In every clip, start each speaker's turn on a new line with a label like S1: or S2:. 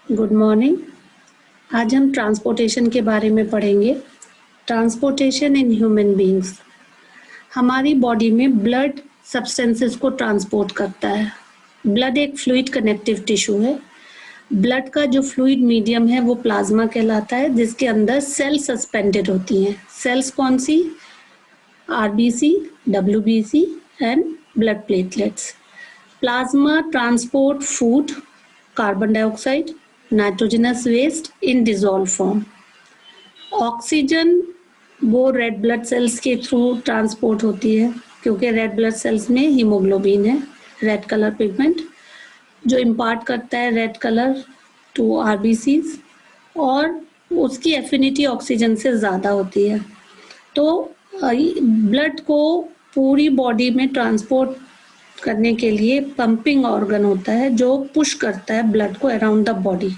S1: Good morning. आज हम transportation के बारे में पढ़ेंगे। Transportation in human beings. हमारी बॉडी में ब्लड सब्सटेंसेस को ट्रांसपोर्ट करता है। ब्लड एक फ्लूइड कनेक्टिव टिश्यू है। ब्लड का जो फ्लूइड मीडियम है वो प्लाज्मा कहलाता है, जिसके अंदर सेल्स सस्पेंडेड होती हैं। सेल्स कौन सी? RBC, WBC and blood platelets. Plasma transport food, carbon dioxide, nitrogenous waste in dissolve form. Oxygen वो रेड ब्लड सेल्स के थ्रू ट्रांसपोर्ट होती है, क्योंकि रेड ब्लड सेल्स में हीमोग्लोबिन है, रेड कलर पिगमेंट, जो इम्पार्ट करता है रेड कलर टू आरबीसीज, और उसकी एफिनिटी ऑक्सीजन से ज़्यादा होती है। तो ब्लड को पूरी बॉडी में ट्रांसपोर्ट करने के लिए पंपिंग ऑर्गन होता है जो पुश करता है ब्लड को अराउंड द बॉडी।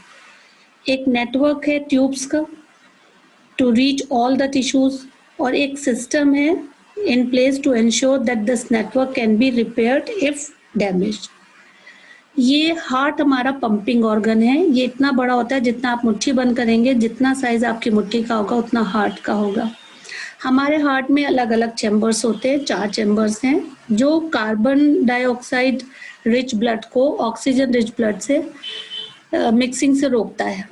S1: एक नेटवर्क है ट्यूब्स का to reach all the tissues, और एक सिस्टम है in place to ensure that this network can be repaired if damaged. ये हार्ट हमारा पंपिंग ऑर्गन है। ये इतना बड़ा होता है, जितना आप मुट्ठी बंद करेंगे, जितना साइज आपकी मुट्ठी का होगा उतना हार्ट का होगा। हमारे हार्ट में अलग अलग चैम्बर्स होते हैं, 4 चैम्बर्स हैं, जो कार्बन डाइऑक्साइड रिच ब्लड को ऑक्सीजन रिच ब्लड से मिक्सिंग से रोकता है।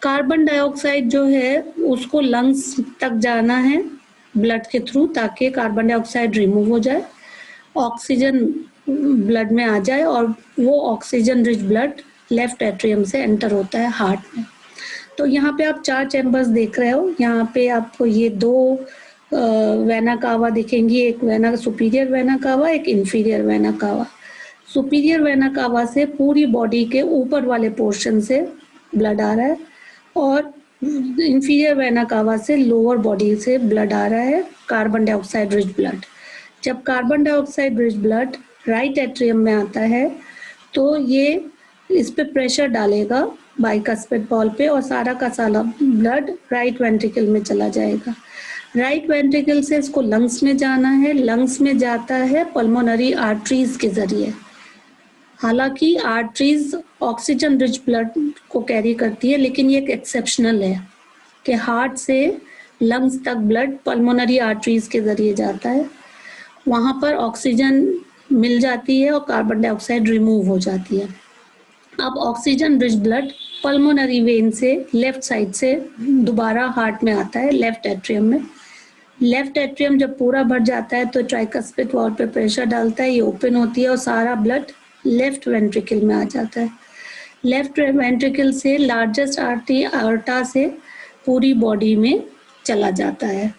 S1: कार्बन डाइऑक्साइड जो है उसको लंग्स तक जाना है ब्लड के थ्रू, ताकि कार्बन डाइऑक्साइड रिमूव हो जाए, ऑक्सीजन ब्लड में आ जाए, और वो oxygen rich blood left atrium से एंटर होता है हार्ट में। तो यहाँ पे आप 4 चैम्बर्स देख रहे हो। यहाँ पे आपको ये 2 वेना कावा दिखेंगी, एक वेना सुपीरियर वेना कावा, एक inferior vena cava. Superior vena cava से पूरी बॉडी के ऊपर वाले पोर्शन से ब्लड आ रहा है, और इंफीरियर वेना कावा से लोअर बॉडी से ब्लड आ रहा है, कार्बन डाइऑक्साइड रिच ब्लड। जब carbon dioxide rich blood right atrium में आता है तो ये इस पे प्रेशर डालेगा बाइकस्पिड बॉल पे, और सारा का सारा ब्लड राइट वेंट्रिकल में चला जाएगा। राइट वेंट्रिकल से इसको लंग्स में जाना है, लंग्स में जाता है पल्मोनरी आर्टरीज के जरिए। हालांकि आर्टरीज ऑक्सीजन रिच ब्लड को कैरी करती है, लेकिन ये एक एक्सेप्शनल है कि हार्ट से लंग्स तक ब्लड पल्मोनरी आर्टरीज के जरिए जाता है। वहाँ पर ऑक्सीजन मिल जाती है और कार्बन डाइऑक्साइड रिमूव हो जाती है। अब oxygen rich blood pulmonary vein से लेफ्ट साइड से दोबारा हार्ट में आता है, लेफ्ट एट्रियम में। लेफ्ट एट्रियम जब पूरा भर जाता है तो ट्राइकस्पिड वॉल पे प्रेशर डालता है, ये ओपन होती है और सारा ब्लड लेफ्ट वेंट्रिकल में आ जाता है। लेफ्ट वेंट्रिकल से लार्जेस्ट आर्टरी आर्टा से पूरी बॉडी में चला जाता है।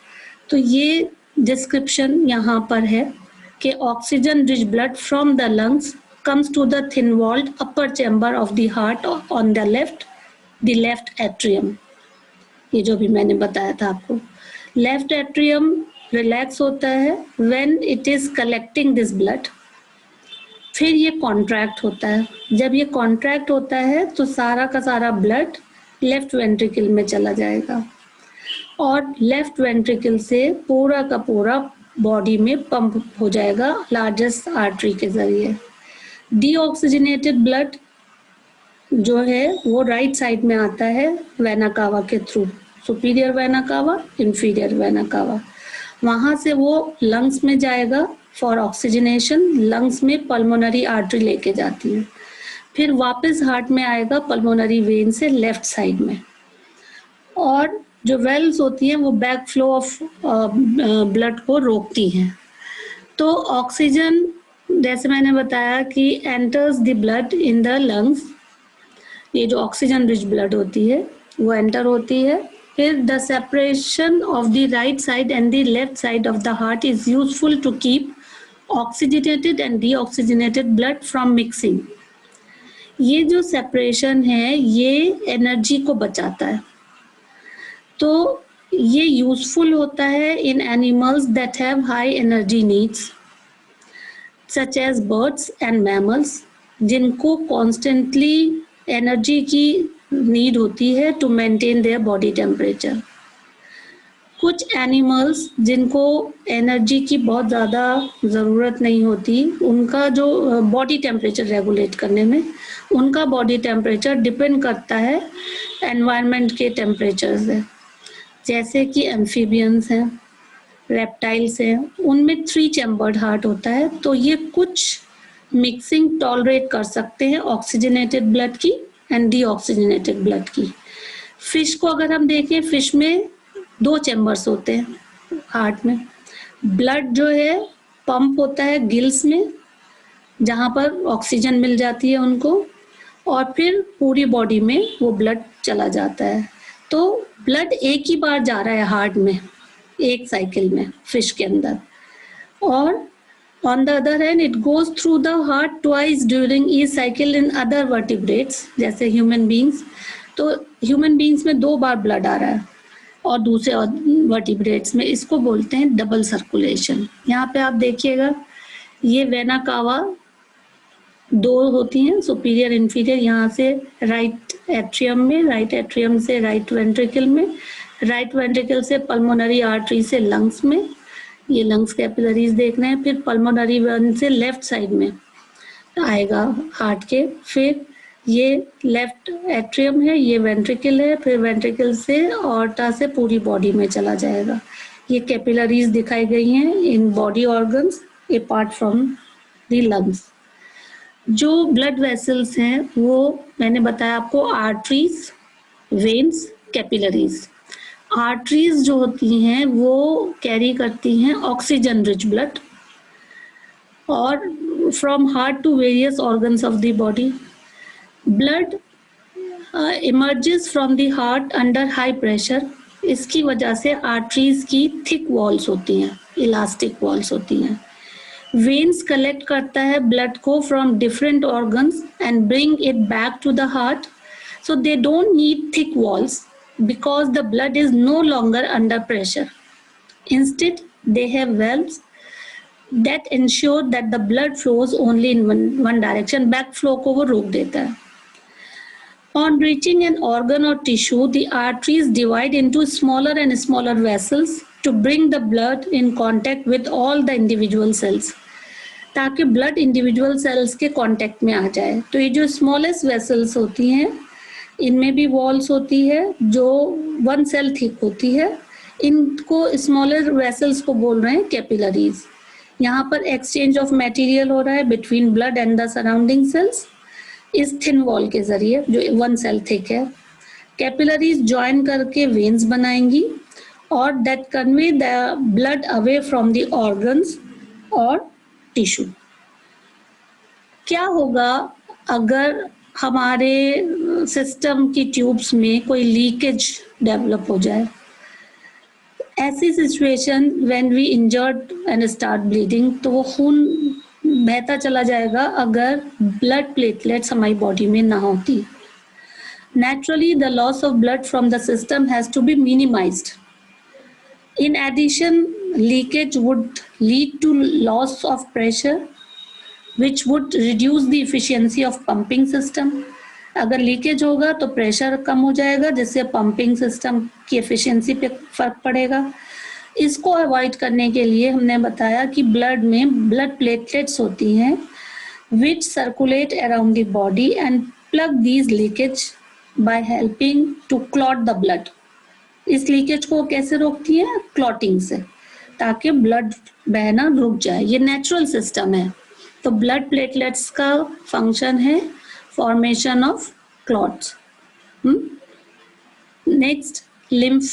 S1: तो ये डिस्क्रिप्शन यहाँ पर है कि oxygen rich blood from the lungs comes to the thin-walled upper chamber of the heart on the left, the left atrium। ये जो भी मैंने बताया था आपको, लेफ्ट एट्रियम रिलैक्स होता है when it is collecting this blood। फिर ये कॉन्ट्रैक्ट होता है। जब ये कॉन्ट्रैक्ट होता है तो सारा का सारा ब्लड लेफ्ट वेंट्रिकल में चला जाएगा, और लेफ्ट वेंट्रिकल से पूरा का पूरा बॉडी में पंप हो जाएगा लार्जेस्ट आर्टरी के जरिए। डीऑक्सीजनेटेड ब्लड जो है वो राइट साइड में आता है वेना कावा के through, superior vena cava, inferior vena cava. वहाँ से वो लंग्स में जाएगा फॉर ऑक्सीजनेशन, लंग्स में पल्मोनरी आर्टरी लेके जाती है, फिर वापस हार्ट में आएगा पल्मोनरी वेन से लेफ्ट साइड में। और जो वेल्व्स होती हैं वो बैक फ्लो ऑफ ब्लड को रोकती हैं। तो ऑक्सीजन, जैसे मैंने बताया कि enters the blood in the lungs, ये जो ऑक्सीजन रिच ब्लड होती है वो एंटर होती है। फिर the separation of the right side and the left side of the heart is useful to keep oxygenated and deoxygenated blood from mixing. ये जो सेपरेशन है ये एनर्जी को बचाता है, तो ये यूजफुल होता है in animals that have high energy needs such as birds and mammals, जिनको कॉन्स्टेंटली एनर्जी की नीड होती है to maintain their body temperature. कुछ एनिमल्स जिनको एनर्जी की बहुत ज़्यादा ज़रूरत नहीं होती, उनका जो बॉडी टेम्परेचर रेगुलेट करने में, उनका बॉडी टेम्परेचर डिपेंड करता है एनवायरनमेंट के टेम्परेचर से। जैसे कि एम्फीबियंस हैं, रेप्टाइल्स हैं, उनमें 3 चैम्बर्ड हार्ट होता है, तो ये कुछ मिक्सिंग टॉलरेट कर सकते हैं ऑक्सीजनेटेड ब्लड की एंड डीऑक्सीजनेटेड ब्लड की। फिश को अगर हम देखें, फिश में 2 चैम्बर्स होते हैं हार्ट में। ब्लड जो है पंप होता है गिल्स में, जहाँ पर ऑक्सीजन मिल जाती है उनको, और फिर पूरी बॉडी में वो ब्लड चला जाता है। तो ब्लड एक ही बार जा रहा है हार्ट में, एक साइकिल में फिश के अंदर। और on the other hand it goes through the heart twice during each cycle in other vertebrates जैसे ह्यूमन बींग्स। तो ह्यूमन बींग्स में 2 बार ब्लड आ रहा है और दूसरे वर्टिब्रेट्स में इसको बोलते हैं डबल सर्कुलेशन। यहाँ पे आप देखिएगा, ये वेना कावा 2 होती हैं, सुपीरियर इन्फीरियर, यहाँ से राइट एट्रियम में, राइट एट्रियम से राइट वेंट्रिकल में, राइट वेंट्रिकल से पल्मोनरी आर्टरी से लंग्स में, ये लंग्स कैपिलरीज देख रहे हैं, फिर पल्मोनरी वेन से लेफ्ट साइड में आएगा हार्ट के, फिर ये लेफ्ट एट्रियम है, ये वेंट्रिकल है, फिर वेंट्रिकल से ऑर्टा से पूरी बॉडी में चला जाएगा। ये कैपिलरीज दिखाई गई हैं in body organs apart from the lungs. जो ब्लड वेसल्स हैं वो मैंने बताया आपको, आर्टरीज, वेन्स, कैपिलरीज। आर्टरीज जो होती हैं वो कैरी करती हैं ऑक्सीजन रिच ब्लड और from heart to various organs of the body. Blood emerges from the heart under high pressure. इसकी वजह से आर्टरीज की थिक वॉल्स होती हैं, इलास्टिक वॉल्स होती हैं। वेन्स कलेक्ट करता है ब्लड को from different organs and bring it back to the heart, so they don't need thick walls because the blood is no longer under pressure. Instead, they have valves that ensure that the blood flows only in one direction. Backflow को वो रोक देता है। On reaching an organ or tissue, the arteries divide into smaller and smaller vessels to bring the blood in contact with all the individual cells, ताकि blood individual cells के contact में आ जाए। तो ये जो smallest vessels होती हैं, इनमें भी वॉल्स होती है जो 1 सेल थिक होती है, इनको स्मॉलर वेसल्स को बोल रहे हैं कैपिलरीज। यहाँ पर एक्सचेंज ऑफ मटेरियल हो रहा है between blood and the surrounding sales इस थिन वॉल के जरिए जो 1 सेल थिक है। कैपिलरीज ज्वाइन करके वेन्स बनाएंगी और that convey the blood away from the organs और टिश्यू। क्या होगा अगर हमारे सिस्टम की ट्यूब्स में कोई लीकेज डेवलप हो जाए? ऐसी situation when we injured and start bleeding, तो वो खून बहता चला जाएगा अगर ब्लड प्लेटलेट्स हमारी बॉडी में ना होती। Naturally the loss of blood from the system has to be minimized. In addition, leakage would lead to loss of pressure which would reduce the efficiency of pumping system. अगर leakage होगा तो pressure कम हो जाएगा, जिससे pumping system की efficiency पे फर्क पड़ेगा। इसको अवॉइड करने के लिए हमने बताया कि ब्लड में ब्लड प्लेटलेट्स होती हैं which circulate around the body and plug these leakage by helping to clot the blood. इस लीकेज को कैसे रोकती है? क्लॉटिंग से, ताकि ब्लड बहना रुक जाए। ये नेचुरल सिस्टम है। तो ब्लड प्लेटलेट्स का फंक्शन है formation of clots. Next, lymph,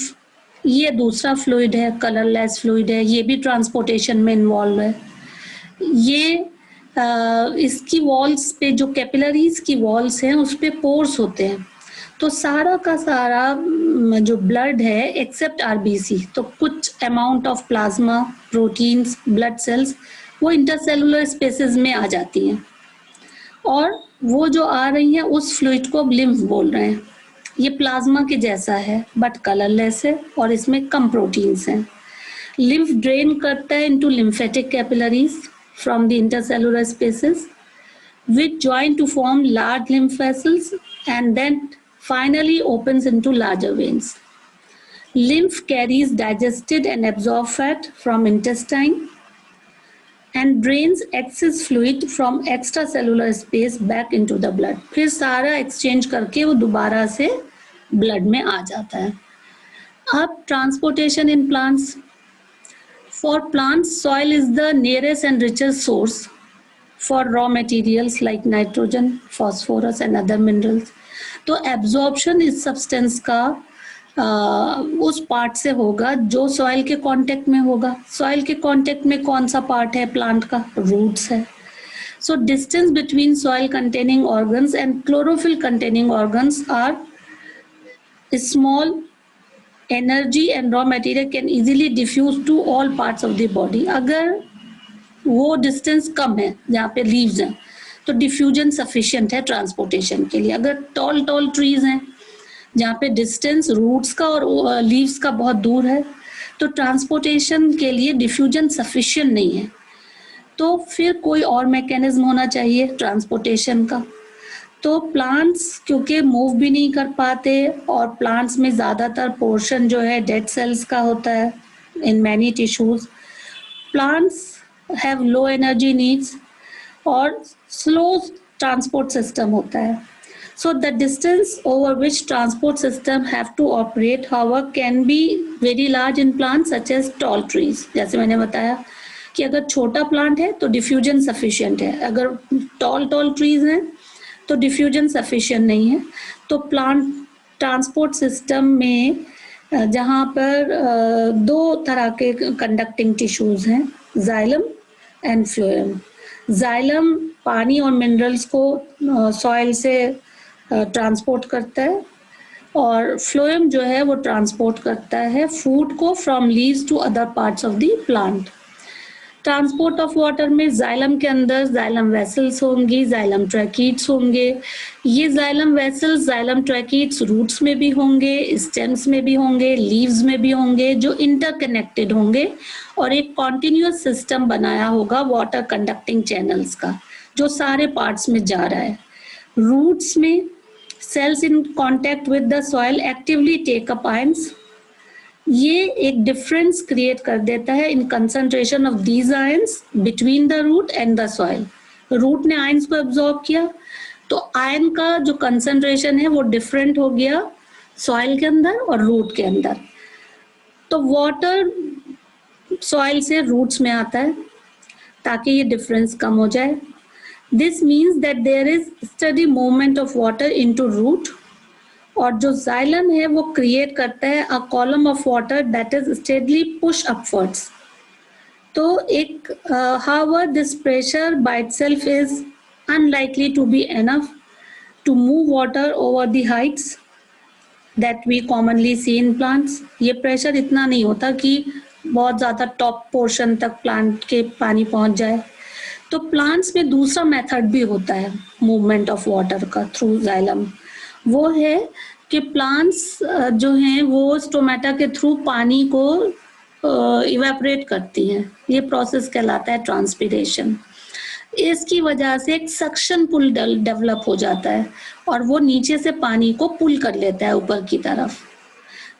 S1: ये दूसरा फ्लूइड है, कलरलेस फ्लूइड है, ये भी ट्रांसपोर्टेशन में इन्वॉल्व है। ये इसकी वॉल्स पे, जो कैपिलरीज की वॉल्स हैं, उस पे पोर्स होते हैं। तो सारा का सारा जो ब्लड है एक्सेप्ट आरबीसी, तो कुछ amount of plasma, proteins, blood cells वो इंटरसेलुलर स्पेसेस में आ जाती हैं, और वो जो आ रही हैं उस फ्लूइड को अब लिम्फ बोल रहे हैं। ये प्लाज्मा के जैसा है बट कलरलेस है और इसमें कम प्रोटीन्स हैं। लिम्फ ड्रेन करता है into lymphatic capillaries from the intercellular spaces which join to form large lymph vessels and then finally opens into larger veins. Lymph carries digested and absorbed fat from intestine and drains excess fluid from extracellular space back into the blood. फिर सारा exchange करके वो दोबारा से blood में आ जाता है. अब transportation in plants. For plants, soil is the nearest and richest source for raw materials like nitrogen, phosphorus and other minerals. तो एब्जॉर्प्शन इस सब्सटेंस का उस पार्ट से होगा जो सॉइल के कांटेक्ट में होगा. सॉइल के कांटेक्ट में कौन सा पार्ट है प्लांट का? रूट्स है. So distance between soil containing organs and chlorophyll containing organs are small. Energy and raw material can easily diffuse to all parts of the body. अगर वो डिस्टेंस कम है जहाँ पे लीव्स हैं तो डिफ्यूजन सफिशिएंट है ट्रांसपोर्टेशन के लिए. अगर टॉल ट्रीज हैं जहाँ पे डिस्टेंस रूट्स का और लीव्स का बहुत दूर है तो ट्रांसपोर्टेशन के लिए डिफ्यूजन सफिशिएंट नहीं है. तो फिर कोई और मैकेनिज्म होना चाहिए ट्रांसपोर्टेशन का. तो प्लांट्स क्योंकि मूव भी नहीं कर पाते और प्लांट्स में ज़्यादातर पोर्शन जो है डेड सेल्स का होता है in many tissues. Plants have low energy needs और स्लो ट्रांसपोर्ट सिस्टम होता है. So the distance over which transport system have to operate, however, can be very large in plants such as tall trees. जैसे मैंने बताया कि अगर छोटा plant है तो डिफ्यूजन सफिशिएंट है, अगर टॉल ट्रीज हैं तो डिफ्यूजन सफिशिएंट नहीं है. तो प्लांट ट्रांसपोर्ट सिस्टम में जहाँ पर दो तरह के कंडक्टिंग टिश्यूज हैं, जाइलम एंड फ्लोएम. जाइलम पानी और मिनरल्स को सॉइल से ट्रांसपोर्ट करता है और फ्लोएम जो है वो ट्रांसपोर्ट करता है फूड को from leaves to other parts of the plant. Transport of water में जाइलम के अंदर जाइलम वेसल्स होंगी, जाइलम ट्रैकीट्स होंगे. ये xylem vessels, xylem tracheids roots में भी होंगे, स्टेम्स में भी होंगे, लीव्स में भी होंगे जो इंटरकनेक्टेड होंगे और एक कॉन्टिन्यूअस सिस्टम बनाया होगा वाटर कंडक्टिंग चैनल्स का जो सारे पार्ट्स में जा रहा है. रूट्स में cells in contact with the soil actively take up ions. ये एक डिफरेंस क्रिएट कर देता है in concentration of these ions between the root and the soil. Root ने आयंस को एब्जॉर्ब किया तो आयन का जो कंसंट्रेशन है वो डिफरेंट हो गया सॉइल के अंदर और रूट के अंदर. तो वाटर सॉइल से रूट्स में आता है ताकि ये डिफरेंस कम हो जाए. This means that there is steady movement of water into root और जो जाइलम है वो क्रिएट करता है a column of water that is steadily push upwards. तो एक however this pressure by itself is unlikely to be enough to move water over the heights that we commonly see in plants. ये pressure इतना नहीं होता कि बहुत ज़्यादा top portion तक प्लांट के पानी पहुंच जाए. तो प्लांट्स में दूसरा मेथड भी होता है मूवमेंट ऑफ वाटर का थ्रू जाइलम. वो है कि प्लांट्स जो हैं वो स्टोमेटा के थ्रू पानी को इवेपोरेट करती हैं. ये प्रोसेस कहलाता है ट्रांसपिरेशन. इसकी वजह से एक सक्शन पुल डेवलप हो जाता है और वो नीचे से पानी को पुल कर लेता है ऊपर की तरफ.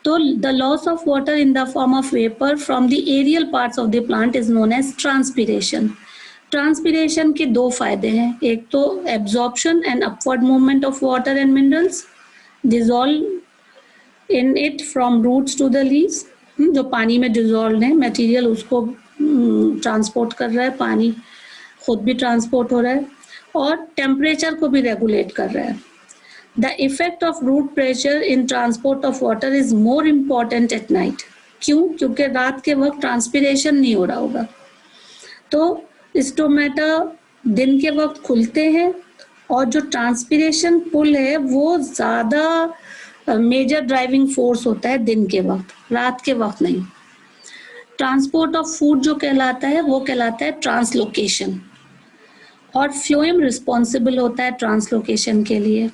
S1: तो the loss of water in the form of vapour from the aerial parts of the plant is known as transpiration. Transpiration के दो फायदे हैं, एक तो absorption and upward movement of water and minerals dissolve in it from roots to the leaves. जो पानी में dissolve है मटेरियल उसको ट्रांसपोर्ट कर रहा है, पानी खुद भी ट्रांसपोर्ट हो रहा है और टेम्परेचर को भी रेगुलेट कर रहा है. The effect of root pressure in transport of water is more important at night. क्यों? क्योंकि रात के वक्त ट्रांसपिरेशन नहीं हो रहा होगा. तो स्टोमेटा दिन के वक्त खुलते हैं और जो ट्रांसपिरेशन पुल है वो ज़्यादा मेजर ड्राइविंग फोर्स होता है दिन के वक्त, रात के वक्त नहीं. ट्रांसपोर्ट ऑफ फूड जो कहलाता है वो कहलाता है ट्रांसलोकेशन और फ्लोएम रिस्पॉन्सिबल होता है ट्रांसलोकेशन के लिए.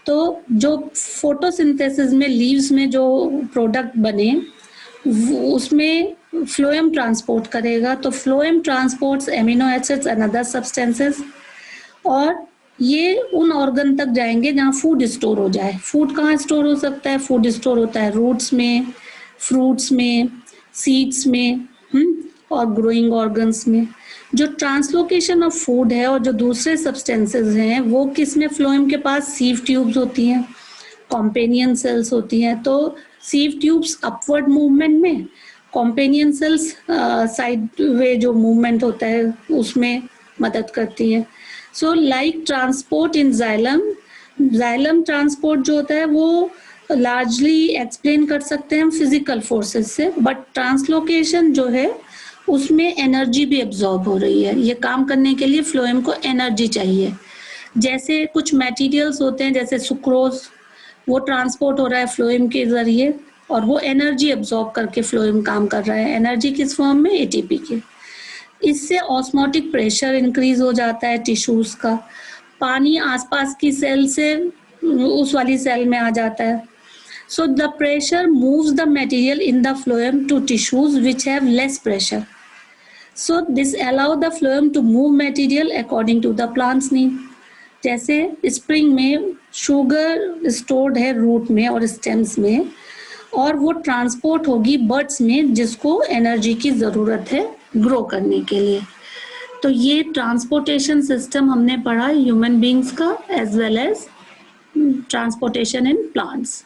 S1: तो जो फोटोसिंथेसिस में लीव्स में जो प्रोडक्ट बने उसमें फ्लोएम ट्रांसपोर्ट करेगा. तो phloem transports amino acids and other substances और ये उन ऑर्गन तक जाएंगे जहाँ फूड स्टोर हो जाए। फूड कहाँ स्टोर हो सकता है? फूड स्टोर होता है रूट्स में, फ्रूट्स में, सीड्स में, और ग्रोइंग ऑर्गन्स में। जो ट्रांसलोकेशन ऑफ फूड है और जो दूसरे सब्सटेंसेस हैं वो किस में फ्लोएम के पास सीव ट्यूब्स होती हैं, कॉम्पेनियन सेल्स होती हैं। तो सीव ट्यूब्स अपवर्ड मूवमेंट में, कॉम्पेनियन सेल्स साइड वे जो मूवमेंट होता है उसमें मदद करती हैं। सो लाइक ट्रांसपोर्ट इन जाइलम, जाइलम ट्रांसपोर्ट जो होता है वो लार्जली एक्सप्लेन कर सकते हैं हम फिजिकल फोर्सेस से, बट ट्रांसलोकेशन जो है उसमें एनर्जी भी एब्जॉर्ब हो रही है। ये काम करने के लिए फ्लोएम को एनर्जी चाहिए। जैसे कुछ मटेरियल्स होते हैं जैसे सुक्रोज, वो ट्रांसपोर्ट हो रहा है फ्लोएम के जरिए और वो एनर्जी एब्जॉर्ब करके फ्लोएम काम कर रहा है। एनर्जी किस फॉर्म में? एटीपी के। इससे ऑस्मोटिक प्रेशर इंक्रीज हो जाता है टिश्यूज का। पानी आसपास की सेल से उस वाली सेल में आ जाता है। So the pressure moves the material in the phloem to tissues which have less pressure. So this allow the phloem to move material according to the plant's need. जैसे स्प्रिंग में sugar stored है root में और stems में, और वो transport होगी buds में जिसको एनर्जी की ज़रूरत है ग्रो करने के लिए। तो ये ट्रांसपोर्टेशन सिस्टम हमने पढ़ा ह्यूमन बींग्स का as well as transportation in plants.